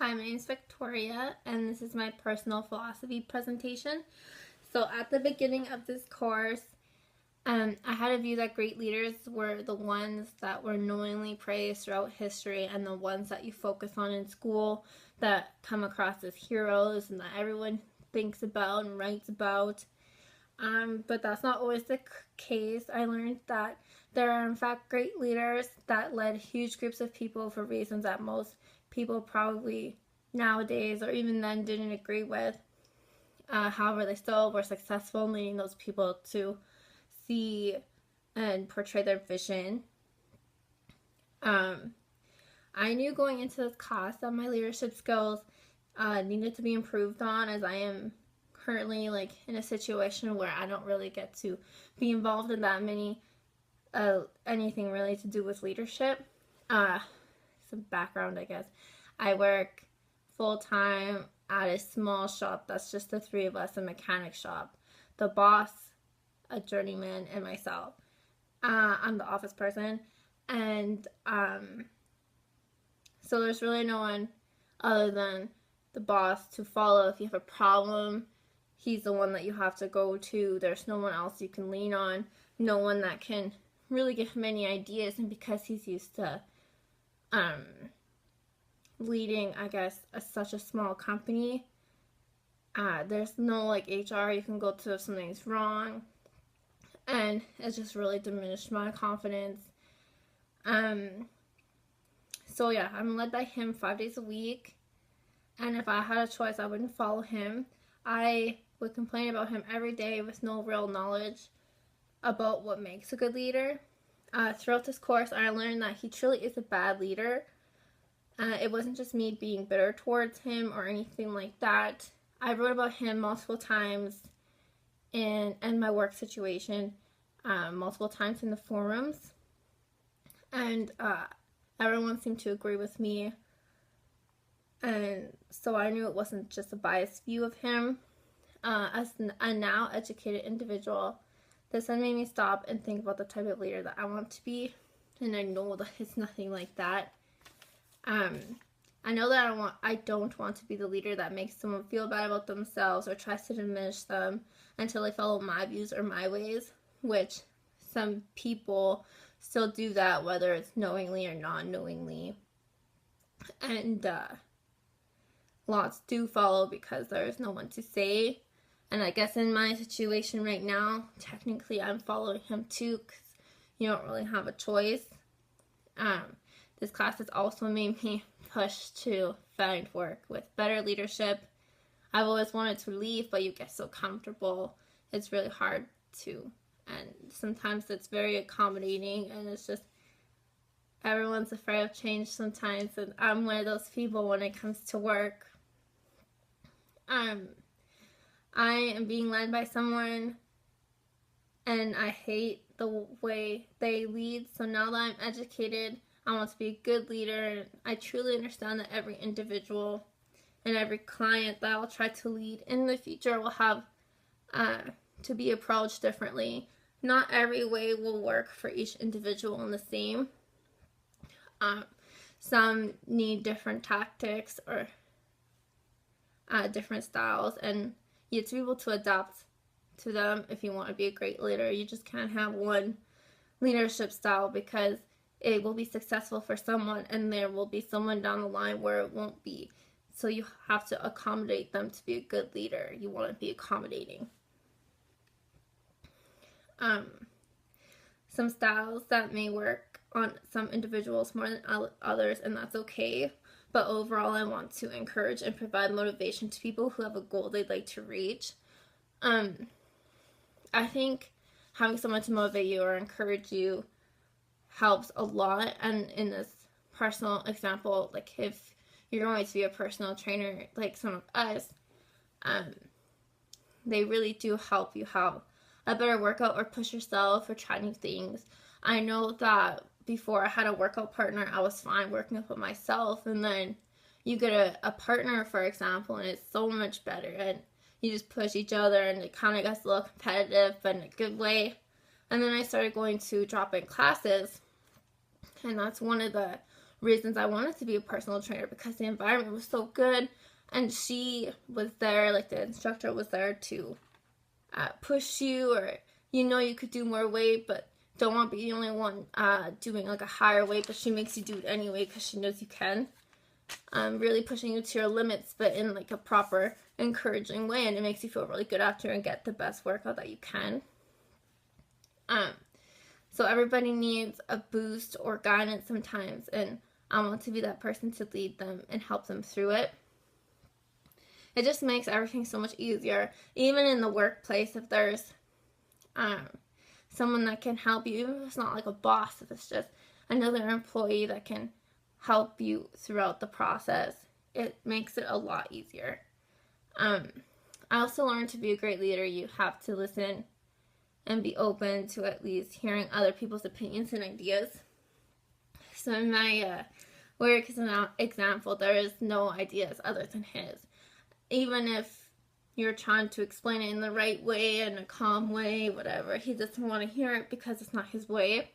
Hi, my name is Victoria, and this is my personal philosophy presentation. So, at the beginning of this course, I had a view that great leaders were the ones that were knowingly praised throughout history and the ones that you focus on in school that come across as heroes and that everyone thinks about and writes about. But that's not always the case. I learned that there are, in fact, great leaders that led huge groups of people for reasons that most people probably nowadays or even then didn't agree with. However, they still were successful in leading those people to see and portray their vision. I knew going into this class that my leadership skills needed to be improved on, as I am currently in a situation where I don't really get to be involved in that many anything really to do with leadership. Some background, I guess. I work full-time at a small shop that's just the three of us, a mechanic shop. The boss, a journeyman, and myself. I'm the office person, and so there's really no one other than the boss to follow. If you have a problem, he's the one that you have to go to. There's no one else you can lean on, no one that can really give him any ideas, and because he's used to leading, I guess, such a small company, there's no HR you can go to if something's wrong, and it's just really diminished my confidence. So yeah, I'm led by him 5 days a week, and if I had a choice, I wouldn't follow him. I would complain about him every day with no real knowledge about what makes a good leader. Throughout this course, I learned that he truly is a bad leader. It wasn't just me being bitter towards him or anything like that. I wrote about him multiple times in my work situation, multiple times in the forums, and everyone seemed to agree with me, and so I knew it wasn't just a biased view of him. As a now educated individual, this had made me stop and think about the type of leader that I want to be, and I know that it's nothing like that. I know that I don't want to be the leader that makes someone feel bad about themselves or tries to diminish them until they follow my views or my ways, which some people still do that, whether it's knowingly or non-knowingly. And lots do follow because there's no one to say. And I guess in my situation right now, technically I'm following him too, because you don't really have a choice. This class has also made me push to find work with better leadership. I've always wanted to leave, but you get so comfortable. It's really hard to. And sometimes it's very accommodating, and it's just everyone's afraid of change sometimes, and I'm one of those people when it comes to work. I am being led by someone, and I hate the way they lead. So now that I'm educated, I want to be a good leader. I truly understand that every individual and every client that I'll try to lead in the future will have to be approached differently. Not every way will work for each individual in the same. Some need different tactics or different styles, and you have to be able to adapt to them if you want to be a great leader. You just can't have one leadership style, because it will be successful for someone and there will be someone down the line where it won't be. So you have to accommodate them to be a good leader. You want to be accommodating. Some styles that may work on some individuals more than others, and that's okay. But overall, I want to encourage and provide motivation to people who have a goal they'd like to reach. I think having someone to motivate you or encourage you helps a lot. And in this personal example, if you're going to be a personal trainer like some of us, they really do help you have a better workout or push yourself or try new things. I know that before I had a workout partner, I was fine working up with myself, and then you get a partner, for example, and it's so much better, and you just push each other, and it kind of gets a little competitive, but in a good way. And then I started going to drop-in classes, and that's one of the reasons I wanted to be a personal trainer, because the environment was so good, and she was there, like the instructor was there to push you, or you could do more weight but don't want to be the only one doing like a higher weight, but she makes you do it anyway because she knows you can. Really pushing you to your limits, but in like a proper encouraging way, and it makes you feel really good after and get the best workout that you can. So everybody needs a boost or guidance sometimes, and I want to be that person to lead them and help them through it. It just makes everything so much easier, even in the workplace. If there's someone that can help you, even if it's not like a boss, if it's just another employee that can help you throughout the process, it makes it a lot easier. I also learned to be a great leader, you have to listen and be open to at least hearing other people's opinions and ideas. So in my work as an example, there is no ideas other than his. Even if you're trying to explain it in the right way, in a calm way, whatever, he doesn't want to hear it because it's not his way.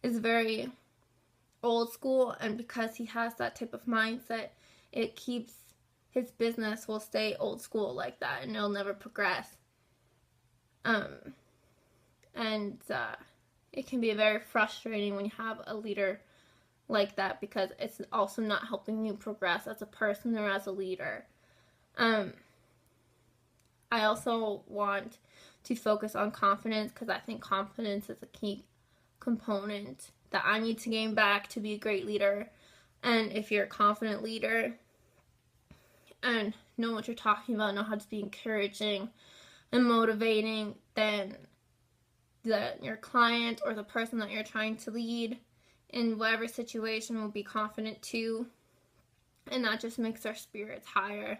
It's very old school, and because he has that type of mindset, it keeps his business will stay old school like that, and it'll never progress. It can be very frustrating when you have a leader like that, because it's also not helping you progress as a person or as a leader. I also want to focus on confidence, because I think confidence is a key component that I need to gain back to be a great leader. And if you're a confident leader and know what you're talking about, know how to be encouraging and motivating, then your client or the person that you're trying to lead in whatever situation will be confident too. And that just makes their spirits higher.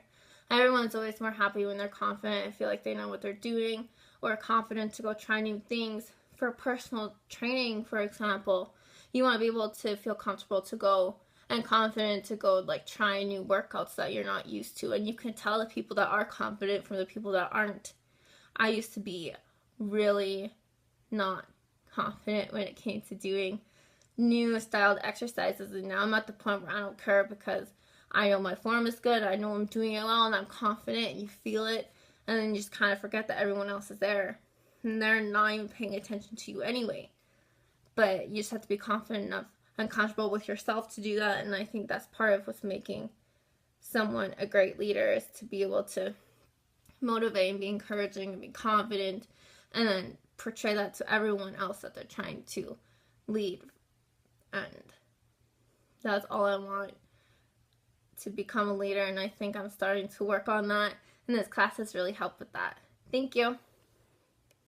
Everyone's always more happy when they're confident and feel like they know what they're doing, or confident to go try new things. For personal training, for example, you want to be able to feel comfortable to go and confident to go like try new workouts that you're not used to. And you can tell the people that are confident from the people that aren't. I used to be really not confident when it came to doing new styled exercises, and now I'm at the point where I don't care, because I know my form is good, I know I'm doing it well, and I'm confident, and you feel it, and then you just kind of forget that everyone else is there, and they're not even paying attention to you anyway. But you just have to be confident enough and comfortable with yourself to do that, and I think that's part of what's making someone a great leader, is to be able to motivate and be encouraging and be confident, and then portray that to everyone else that they're trying to lead. And that's all I want, to become a leader, and I think I'm starting to work on that, and this class has really helped with that. Thank you.